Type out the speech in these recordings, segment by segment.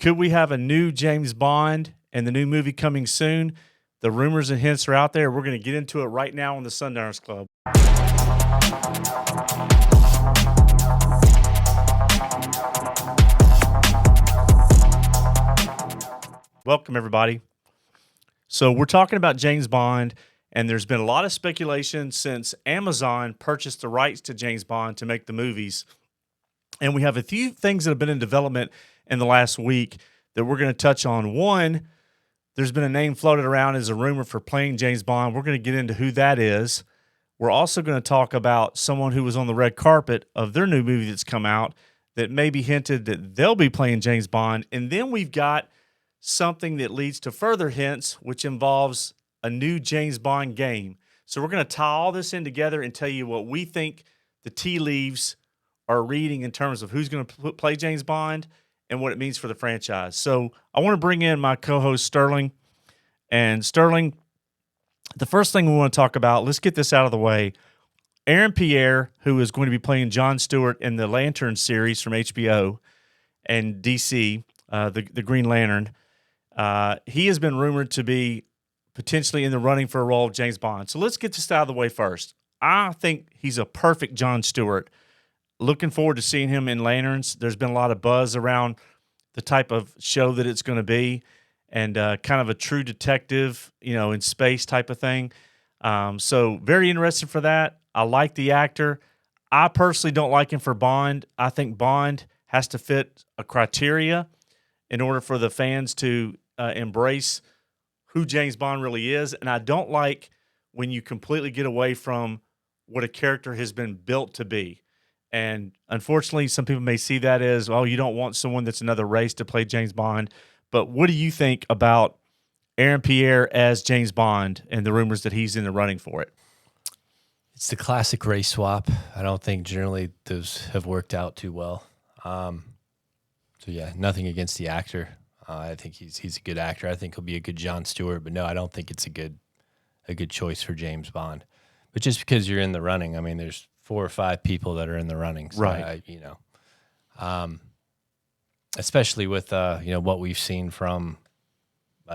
Could we have a new James Bond and the new movie coming soon? The rumors and hints are out there. We're going to get into it right now on the Sundowners Club. Welcome, everybody. So we're talking about James Bond, and there's been a lot of speculation since Amazon purchased the rights to James Bond to make the movies. And we have a few things that have been in development in the last week that we're going to touch on. One, there's been a name floated around as a rumor for playing James Bond. We're going to get into who that is. We're also going to talk about someone who was on the red carpet of their new movie that's come out that maybe hinted that they'll be playing James Bond. And then we've got something that leads to further hints, which involves a new James Bond game. So we're going to tie all this in together and tell you what we think the tea leaves are reading in terms of who's going to play James Bond and what it means for the franchise. So I want to bring in my co-host, Sterling. And Sterling, the first thing we want to talk about, let's get this out of the way. Aaron Pierre, who is going to be playing John Stewart in the Lantern series from HBO and DC, the Green Lantern, he has been rumored to be potentially in the running for a role of James Bond. So let's get this out of the way first. I think he's a perfect John Stewart. Looking forward to seeing him in Lanterns. There's been a lot of buzz around the type of show that it's going to be, and kind of a true detective, in space type of thing. So very interested for that. I like the actor. I personally don't like him for Bond. I think Bond has to fit a criteria in order for the fans to embrace who James Bond really is. And I don't like when you completely get away from what a character has been built to be. And unfortunately, some people may see that as, oh, you don't want someone that's another race to play James Bond. But what do you think about Aaron Pierre as James Bond and the rumors that he's in the running for it? It's the classic race swap. I don't think generally those have worked out too well. So yeah, nothing against the actor. I think he's a good actor. I think he'll be a good John Stewart. But no, I don't think it's a good choice for James Bond. But just because you're in the running, I mean, there's 4 or 5 people that are in the running, so right? Especially with what we've seen from.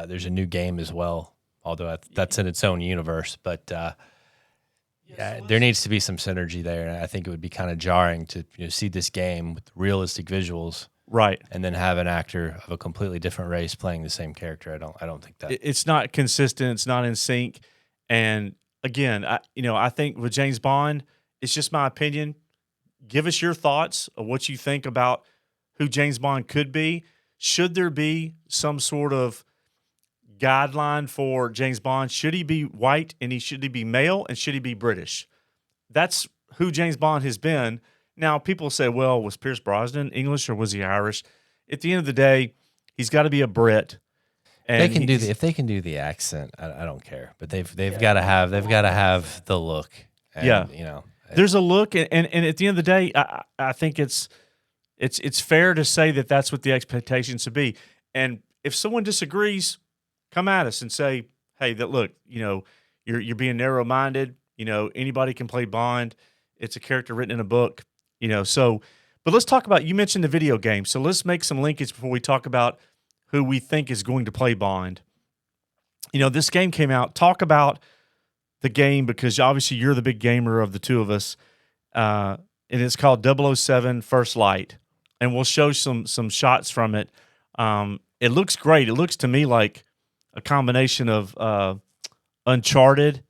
There's a new game as well, although that's in its own universe. But there needs to be some synergy there, and I think it would be kind of jarring to see this game with realistic visuals, right, and then have an actor of a completely different race playing the same character. I don't think that it's not consistent. It's not in sync. And again, I think with James Bond, it's just my opinion. Give us your thoughts of what you think about who James Bond could be. Should there be some sort of guideline for James Bond? Should he be white and should he be male and should he be British? That's who James Bond has been. Now, people say, well, was Pierce Brosnan English or was he Irish? At the end of the day, he's got to be a Brit. And if they can do the accent, I don't care. But they've got to have the look. And, there's a look, and at the end of the day, I think it's fair to say that that's what the expectation should be. And if someone disagrees, come at us and say, hey, you're being narrow-minded. Anybody can play Bond. It's a character written in a book. But let's talk about, you mentioned the video game, so let's make some linkage before we talk about who we think is going to play Bond. This game came out. Talk about the game, because obviously you're the big gamer of the two of us, and it's called 007 First Light, and we'll show some shots from it. It looks great. It looks to me like a combination of Uncharted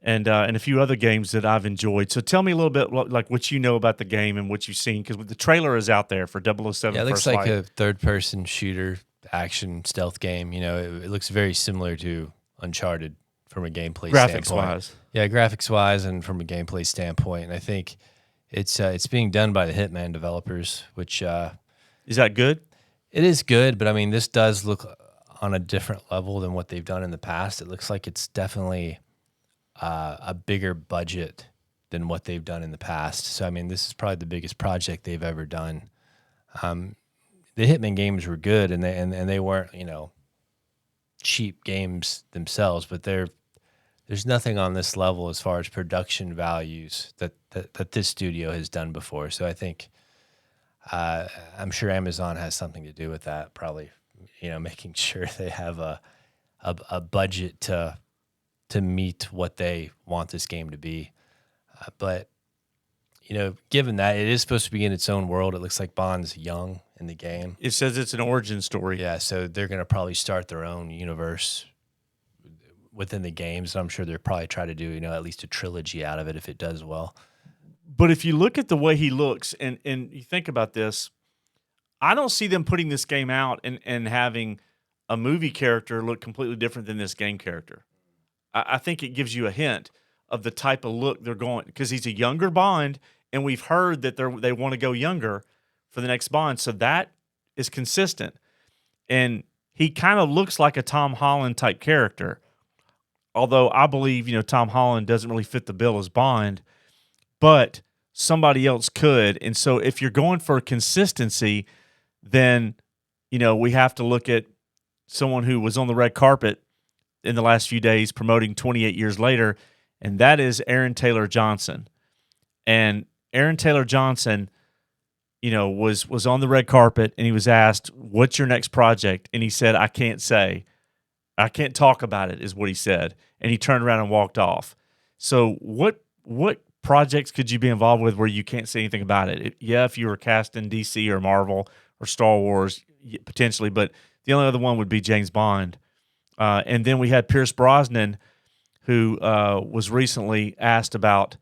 and a few other games that I've enjoyed. So tell me a little bit like what you know about the game and what you've seen, because the trailer is out there for 007 First Light. Yeah, it looks like a third-person shooter action stealth game. It looks very similar to Uncharted from a gameplay standpoint. Graphics-wise. Yeah, graphics-wise and from a gameplay standpoint. And I think it's being done by the Hitman Developers, which... is that good? It is good, but I mean, this does look on a different level than what they've done in the past. It looks like it's definitely a bigger budget than what they've done in the past. So, I mean, this is probably the biggest project they've ever done. The Hitman games were good, and they weren't, cheap games themselves, but there's nothing on this level as far as production values that this studio has done before. So I think I'm sure Amazon has something to do with that. Probably, making sure they have a budget to meet what they want this game to be. But given that it is supposed to be in its own world, it looks like Bond's young in the game. It says it's an origin story. Yeah, so they're going to probably start their own universe within the games. I'm sure they'll probably try to do, at least a trilogy out of it if it does well. But if you look at the way he looks and you think about this, I don't see them putting this game out and having a movie character look completely different than this game character. I think it gives you a hint of the type of look they're going, because he's a younger Bond, and we've heard that they want to go younger for the next Bond. So that is consistent. And he kind of looks like a Tom Holland type character. Although I believe, Tom Holland doesn't really fit the bill as Bond, but somebody else could. And so if you're going for consistency, then, we have to look at someone who was on the red carpet in the last few days promoting 28 years later, and that is Aaron Taylor Johnson. And Aaron Taylor Johnson, was on the red carpet, and he was asked, "What's your next project?" And he said, "I can't say. I can't talk about it," is what he said. And he turned around and walked off. So what projects could you be involved with where you can't say anything about it? Yeah, if you were cast in DC or Marvel or Star Wars, potentially, but the only other one would be James Bond. And then we had Pierce Brosnan, who was recently asked about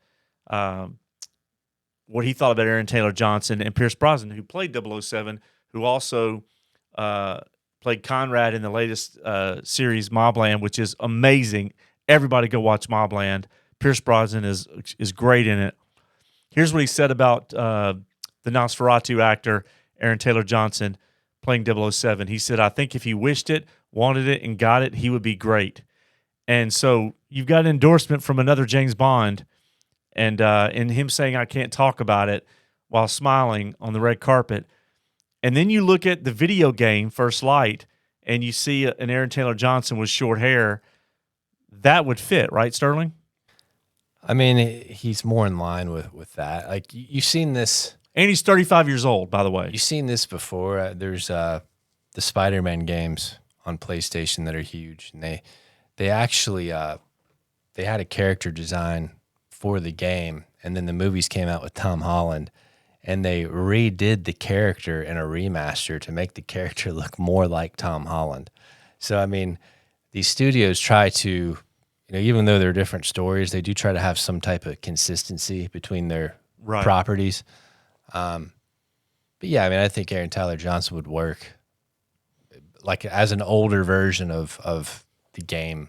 what he thought about Aaron Taylor Johnson. And Pierce Brosnan, who played 007, who also played Conrad in the latest series, Mobland, which is amazing. Everybody go watch Mobland. Pierce Brosnan is great in it. Here's what he said about the Nosferatu actor, Aaron Taylor Johnson, playing 007. He said, "I think if he wished it, wanted it, and got it, he would be great." And so you've got an endorsement from another James Bond, and him saying, "I can't talk about it," while smiling on the red carpet. And then you look at the video game, First Light, and you see an Aaron Taylor Johnson with short hair. That would fit, right, Sterling? I mean, he's more in line with that. Like, you've seen this. And he's 35 years old, by the way. You've seen this before. There's the SpiderMan games on PlayStation that are huge. And they actually they had a character design for the game. And then the movies came out with Tom Holland. And they redid the character in a remaster to make the character look more like Tom Holland. So, I mean, these studios try to, even though they're different stories, they do try to have some type of consistency between their properties. But yeah, I mean, I think Aaron Tyler Johnson would work like as an older version of the game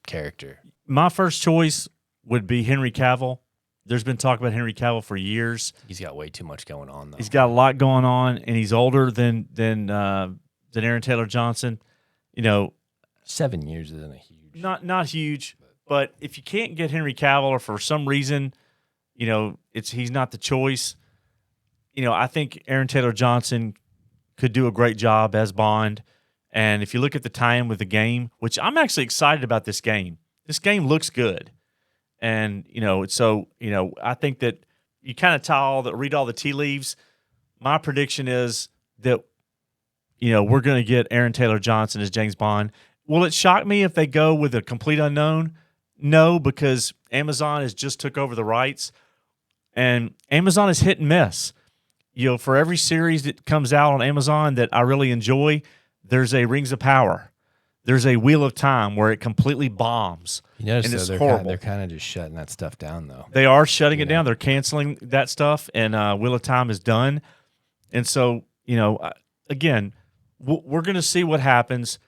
character. My first choice would be Henry Cavill. There's been talk about Henry Cavill for years. He's got way too much going on, though. He's got a lot going on, and he's older than Aaron Taylor Johnson. 7 years isn't a huge. Not huge, but if you can't get Henry Cavill, or for some reason, he's not the choice. I think Aaron Taylor Johnson could do a great job as Bond. And if you look at the tie-in with the game, which I'm actually excited about this game. This game looks good. And, I think that you kind of read all the tea leaves. My prediction is that, we're going to get Aaron Taylor Johnson as James Bond. Will it shock me if they go with a complete unknown? No, because Amazon has just took over the rights. And Amazon is hit and miss. For every series that comes out on Amazon that I really enjoy, there's a Rings of Power. There's a Wheel of Time where it completely bombs. You notice and it's horrible. They're kind of just shutting that stuff down, though. They are shutting it down. They're canceling that stuff, and Wheel of Time is done. And so, again, we're going to see what happens.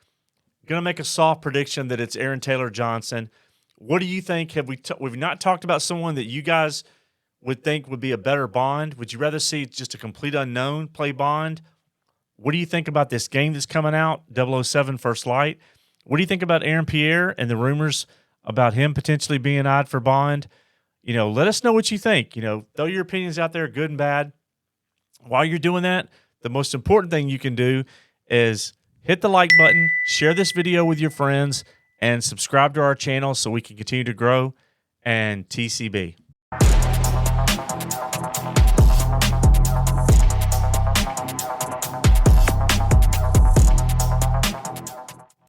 Going to make a soft prediction that it's Aaron Taylor Johnson. What do you think? We've not talked about someone that you guys would think would be a better Bond? Would you rather see just a complete unknown play Bond? What do you think about this game that's coming out, 007 First Light? What do you think about Aaron Pierre and the rumors about him potentially being eyed for Bond? Let us know what you think. Throw your opinions out there, good and bad. While you're doing that, the most important thing you can do is hit the like button, share this video with your friends, and subscribe to our channel so we can continue to grow. And TCB.